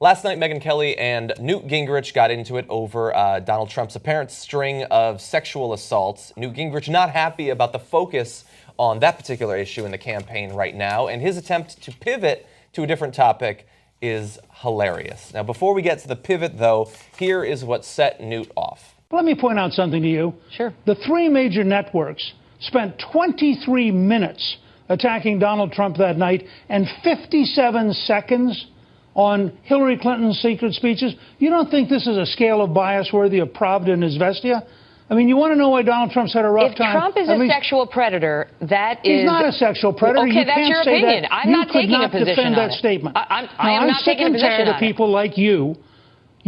Last night, Megyn Kelly and Newt Gingrich got into it over Donald Trump's apparent string of sexual assaults. Newt Gingrich not happy about the focus on that particular issue in the campaign right now, and his attempt to pivot to a different topic is hilarious. Now, before we get to the pivot, though, here is what set Newt off. Let me point out something to you. Sure. The three major networks spent 23 minutes attacking Donald Trump that night and 57 seconds on Hillary Clinton's secret speeches. You don't think this is a scale of bias worthy of Pravda and Izvestia? I mean, you want to know why Donald Trump's had a rough time? If Trump is a sexual predator, that is... He's not a sexual predator. Okay, that's your opinion. I'm not taking a position on it. You could not defend that statement. I'm not taking a position on it. I'm sick and tired of people like you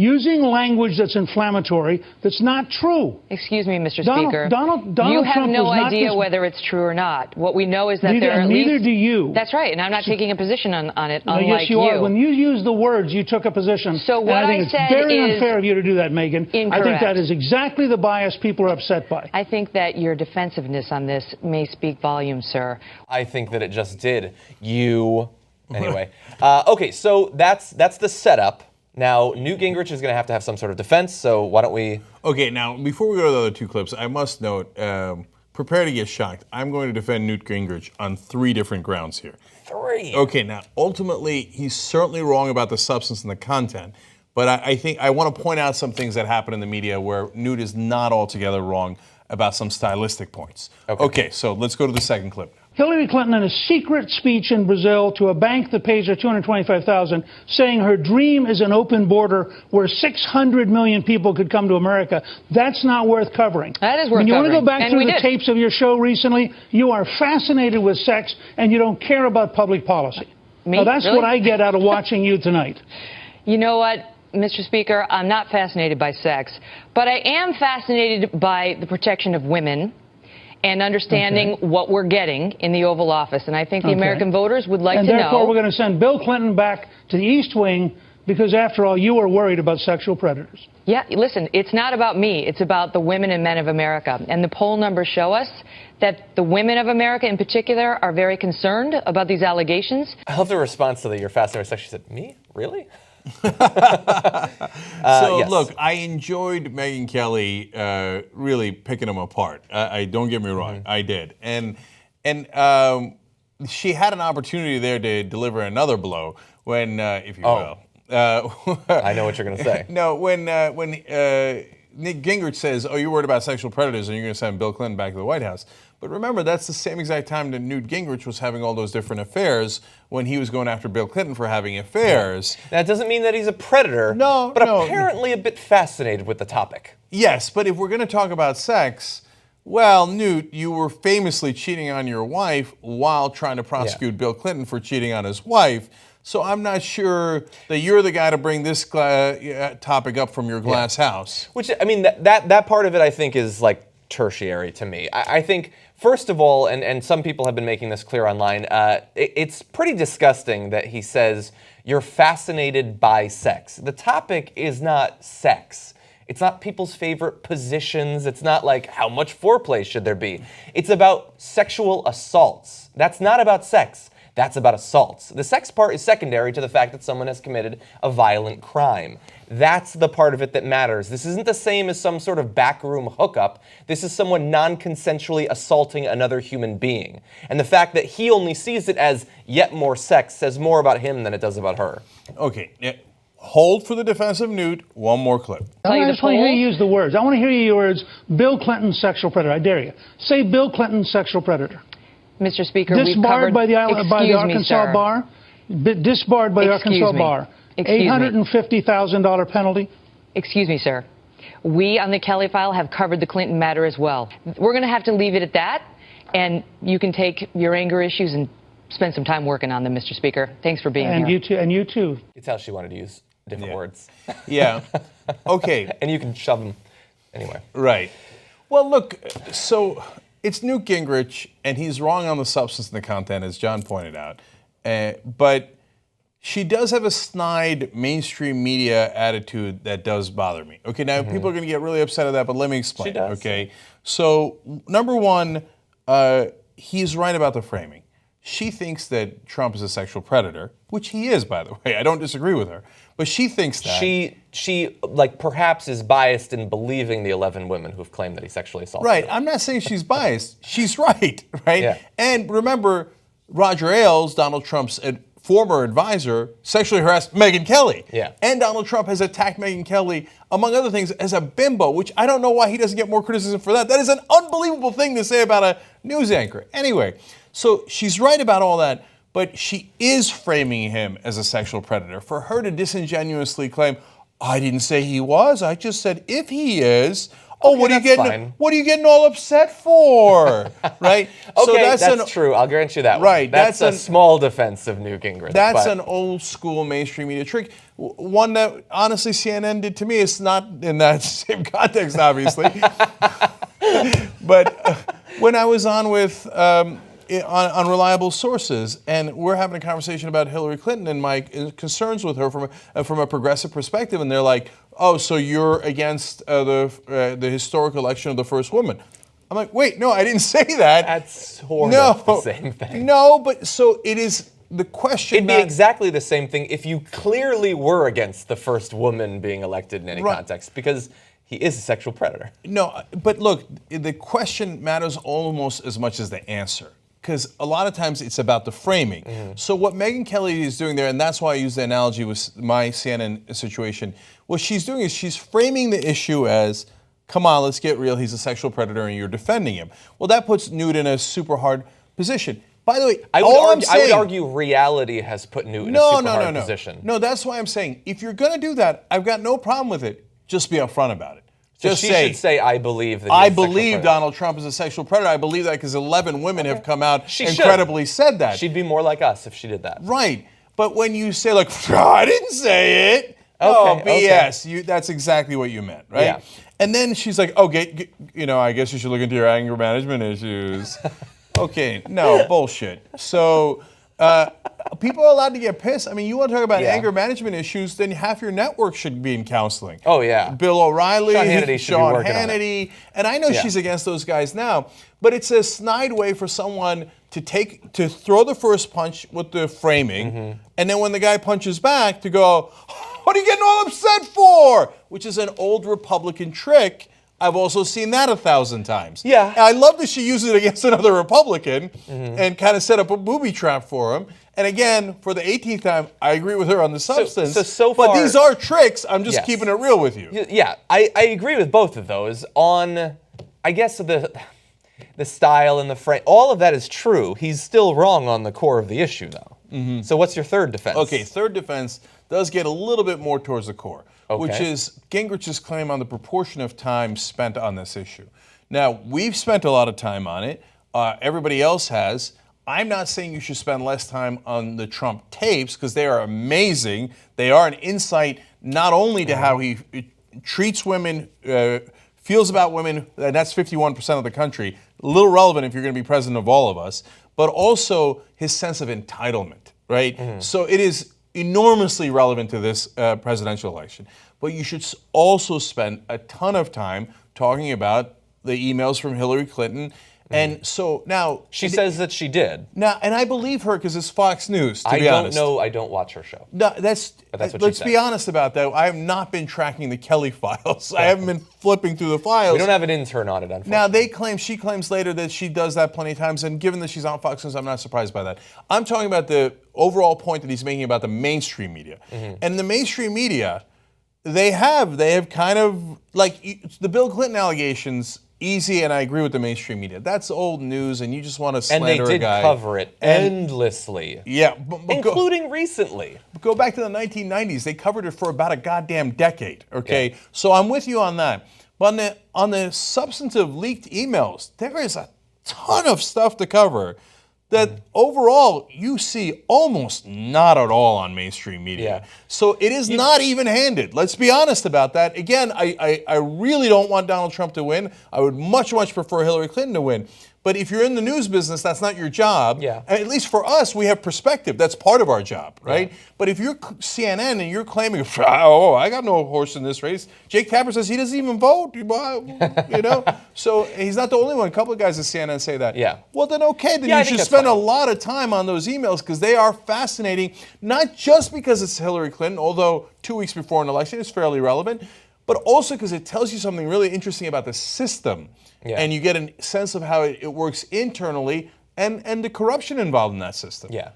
using language that's inflammatory, that's not true. Excuse me, Mr. Speaker. Donald you have Trump no idea whether it's true or not. What we know is that there are at least... Neither do you. That's right, and I'm not taking a position on it, unlike yes, you are. When you use the words, you took a position. So what I think said it's very unfair of you to do that, Megyn. Incorrect. I think that is exactly the bias people are upset by. I think that your defensiveness on this may speak volumes, sir. I think that it just did. Anyway. Okay, so that's the setup. Now, Newt Gingrich is going to have some sort of defense, so why don't we... Okay, now, before we go to the other two clips, I must note, prepare to get shocked. I'm going to defend Newt Gingrich on 3 different grounds here. 3? Okay, now, ultimately, he's certainly wrong about the substance and the content, but I think I want to point out some things that happen in the media where Newt is not altogether wrong about some stylistic points. Okay, so let's go to the second clip. Hillary Clinton in a secret speech in Brazil to a bank that pays her $225,000, saying her dream is an open border where 600 million people could come to America. That's not worth covering. That is worth covering. You want to go back through the tapes of your show recently? You are fascinated with sex, and you don't care about public policy. Me? Now, that's really? what I get out of watching you tonight. You know what, Mr. Speaker? I'm not fascinated by sex, but I am fascinated by the protection of women and understanding what we're getting in the Oval Office. And I think the American voters would like to know. And therefore, we're going to send Bill Clinton back to the East Wing because, after all, you are worried about sexual predators. Yeah, listen, it's not about me. It's about the women and men of America. And the poll numbers show us that the women of America in particular are very concerned about these allegations. I love the response to you're fascinated with sex. She said, me? Really? Yes. Look, I enjoyed Megyn Kelly really picking them apart. I don't get me wrong, I did, and she had an opportunity there to deliver another blow when, if you will. I know what you're going to say. No, when Newt Gingrich says, "Oh, you're worried about sexual predators, and you're going to send Bill Clinton back to the White House." But remember, that's the same exact time that Newt Gingrich was having all those different affairs when he was going after Bill Clinton for having affairs. That doesn't mean that he's a predator, but apparently a bit fascinated with the topic. Yes, but if we're going to talk about sex, well, Newt, you were famously cheating on your wife while trying to prosecute Bill Clinton for cheating on his wife. So I'm not sure that you're the guy to bring this topic up from your glass house. Which, I mean, that part of it, I think, is like tertiary to me. I think, first of all, and some people have been making this clear online, it's pretty disgusting that he says you're fascinated by sex. The topic is not sex. It's not people's favorite positions. It's not like how much foreplay should there be. It's about sexual assaults. That's not about sex. That's about assaults. The sex part is secondary to the fact that someone has committed a violent crime. That's the part of it that matters. This isn't the same as some sort of backroom hookup. This is someone non-consensually assaulting another human being. And the fact that he only sees it as yet more sex says more about him than it does about her. Okay. Hold for the defense of Newt. One more clip. I just want to hear you use the words. I want to hear you use the words, Bill Clinton, sexual predator. I dare you. Say Bill Clinton, sexual predator. Mr. Speaker, disbarred by the Arkansas bar. Disbarred by the Arkansas bar. $850,000 penalty. Excuse me, sir. We on the Kelly File have covered the Clinton matter as well. We're going to have to leave it at that, and you can take your anger issues and spend some time working on them, Mr. Speaker. Thanks for being here. And you too. You can tell she wanted to use different words. Yeah. Okay. And you can shove them anyway. Right. Well, look, so it's Newt Gingrich, and he's wrong on the substance and the content, as John pointed out. But she does have a snide mainstream media attitude that does bother me. Okay, now people are going to get really upset at that, but let me explain. She does. Okay, so number one, he's right about the framing. she thinks that Trump is a sexual predator, which he is, by the way. I don't disagree with her. But she thinks that. She like perhaps is biased in believing the 11 women who've claimed that he sexually assaulted Right. them. I'm not saying she's biased. She's right, right? Yeah. And remember, Roger Ailes, Donald Trump's former advisor, sexually harassed Megyn Kelly. Yeah. And Donald Trump has attacked Megyn Kelly, among other things, as a bimbo, which I don't know why he doesn't get more criticism for that. That is an unbelievable thing to say about a news anchor. Anyway, so she's right about all that, but she is framing him as a sexual predator. For her to disingenuously claim, I didn't say he was, I just said if he is. Oh, Okay, what are you that's getting? fine. What are you getting all upset for? Right? Okay, that's true. I'll grant you that one. Right, That's that's a small defense of Newt Gingrich. That's but an old school mainstream media trick. One that honestly CNN did to me. It's not in that same context, obviously. But when I was on with on reliable sources, and we're having a conversation about Hillary Clinton and my concerns with her from a progressive perspective, and they're like, "Oh, so you're against the historic election of the first woman?" I'm like, "Wait, no, I didn't say that." that's sort of the same thing. No, but so it is the question. It'd be exactly the same thing if you clearly were against the first woman being elected in any Right. context, because he is a sexual predator. No, but look, the question matters almost as much as the answer. Because a lot of times it's about the framing. So what Megyn Kelly is doing there, and that's why I use the analogy with my CNN situation, what she's doing is she's framing the issue as, come on, let's get real, he's a sexual predator and you're defending him. Well, that puts Newt in a super hard position. By the way, I I'm would argue reality has put Newt in a super hard position. No, that's why I'm saying, if you're going to do that, I've got no problem with it. Just be upfront about it. So Just she say, should say, I believe that he's I a sexual believe predator. Donald Trump is a sexual predator. I believe that because 11 women have come out She and should. credibly said that. She'd be more like us if she did that. Right. But when you say, like, I didn't say it. Okay, BS. That's exactly what you meant, right? Yeah. And then she's like, okay, I guess you should look into your anger management issues. Okay, no, bullshit. So people are allowed to get pissed. I mean, you want to talk about anger management issues, then half your network should be in counseling. Oh, yeah. Bill O'Reilly, Sean Hannity should be working on it. And I know she's against those guys now, but it's a snide way for someone to throw the first punch with the framing, and then when the guy punches back, to go, what are you getting all upset for? Which is an old Republican trick. I've also seen that 1,000 times. Yeah. And I love that she used it against another Republican and kind of set up a booby trap for him. And again, for the 18th time, I agree with her on the substance. So far, but these are tricks. I'm just Yes. keeping it real with you. Yeah, I agree with both of those. On, I guess, the style and the frame, all of that is true. He's still wrong on the core of the issue, though. So what's your third defense? Okay, third defense does get a little bit more towards the core, which Okay. is Gingrich's claim on the proportion of time spent on this issue. Now, we've spent a lot of time on it. Everybody else has. I'm not saying you should spend less time on the Trump tapes because they are amazing. They are an insight not only to how he treats women, feels about women, and that's 51% of the country, a little relevant if you're going to be president of all of us, but also his sense of entitlement, right? So it is enormously relevant to this presidential election. But you should also spend a ton of time talking about the emails from Hillary Clinton. And so now She says that she did. now, and I believe her because it's Fox News. To be honest, I don't watch her show. no, that's what she let's said. be honest about that. I have not been tracking the Kelly files. I haven't been flipping through the files. We don't have an intern on it, unfortunately. Now, she claims later that she does that plenty of times, and given that she's on Fox News, I'm not surprised by that. I'm talking about the overall point that he's making about the mainstream media. And the mainstream media, they have kind of, like, the Bill Clinton allegations, easy, and I agree with the mainstream media. That's old news, and you just want to slander a guy. And they did cover it endlessly. Yeah. But Including recently. Go back to the 1990s. They covered it for about a goddamn decade, okay? So I'm with you on that. But on the substantive leaked emails, there is a ton of stuff to cover that overall you see almost not at all on mainstream media. Yeah. So it is not even-handed. Let's be honest about that. Again, I really don't want Donald Trump to win. I would much, much prefer Hillary Clinton to win. But if you're in the news business, that's not your job. Yeah. And at least for us, we have perspective. That's part of our job, right? Yeah. But if you're CNN and you're claiming, oh, I got no horse in this race. Jake Tapper says he doesn't even vote. You know, so he's not the only one. A couple of guys at CNN say that. Yeah. Well, then okay, then you should spend a lot of time on those emails because they are fascinating. Not just because it's Hillary Clinton, although 2 weeks before an election is fairly relevant, but also because it tells you something really interesting about the system. Yeah. And you get a sense of how it works internally and the corruption involved in that system. Yeah.